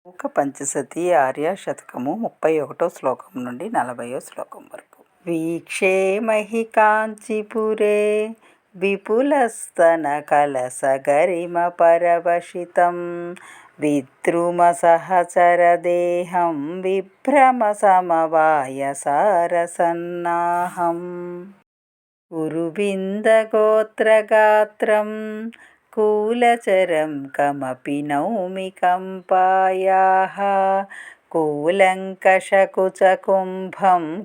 మూక పంచశతి ఆర్య శతకము 31వ శ్లోకం నుండి 40వ శ్లోకం వరకు. వీక్షే మహి కాంచీపురే విపులస్తన కలస గరిమ పరవశితం విద్రుమ సహచర దేహం విభ్రమ సమవాయ సారసన్నాహం ఉరువింద గోత్రగాత్రం కూలచరం కమపి నౌమి కంపాయాః కూలంకషకుచకుంభం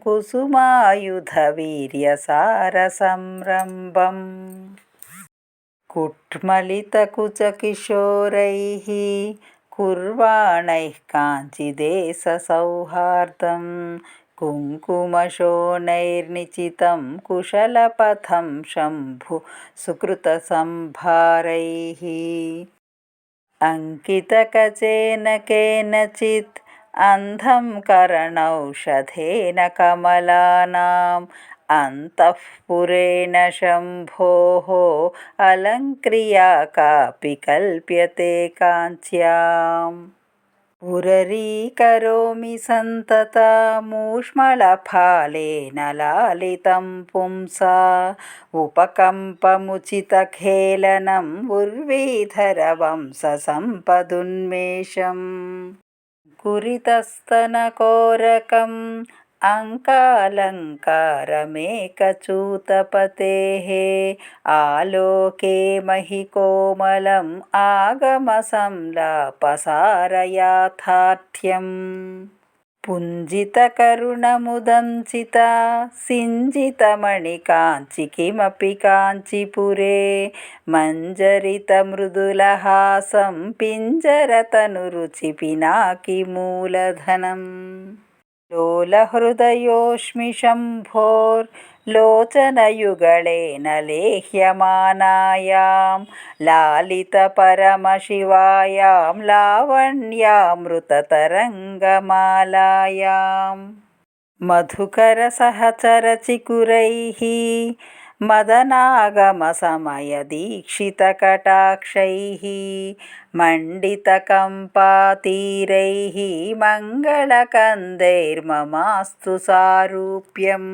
కుసుమాయుధవీర్యసారసంరంభం కుట్మలితకుచకిశోరైః కుర్వాణైః కాంచిదేశసౌహార్దం కుంకుమశోణైర్నిచితం కుశలపథం శంభు సుకృతసంభారైః అంకితకచేన కేనచిత్ అంధం కరణౌషధేన కమలానాం అంతఃపురేణ శంభోః అలంక్రియా కాపి కల్ప్యతే కాంచ్యాం ఉరరీకరోమి సంతతమూష్మళఫాలేన లాలితం పుంసా ఉపకంపముచితఖేళనం ఉర్వీధరవంశసంపదున్మేషం కురితస్తనకోరకం అంకాలంకారమేకచూతపతేః ఆలోకే మహికోమలం ఆగమసంలాపసారయాథార్థ్యం పుంజితకరుణముదంచిత సింజితమణికాంచి కిమపి కాంచీపురే మంజరితమృదులహాసం పింజరతనురుచి పినాకి మూలధనం లోలహృదయోష్మి శంభోర్లోచనయుగళేన లేహ్యమానాయాం లాలితపరమశివాయాం లావణ్యామృతతరంగమాలాయాం మధుకరసహచరచికురైః మదనాగమసమయదీక్షితకటాక్షైః మండితకంపాతీరైః మంగళకంदैर्ममास्तु సారూప్యం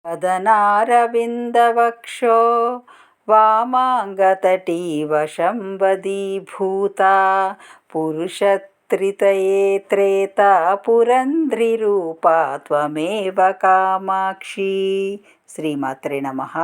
వదనారవిందవక్షో వామాంగతటీవశంవదీభూతా పురుషత్రితయే త్రేతా పురంధ్రీరూపా త్వమేవ కామాక్షి. శ్రీమాత్రే నమః.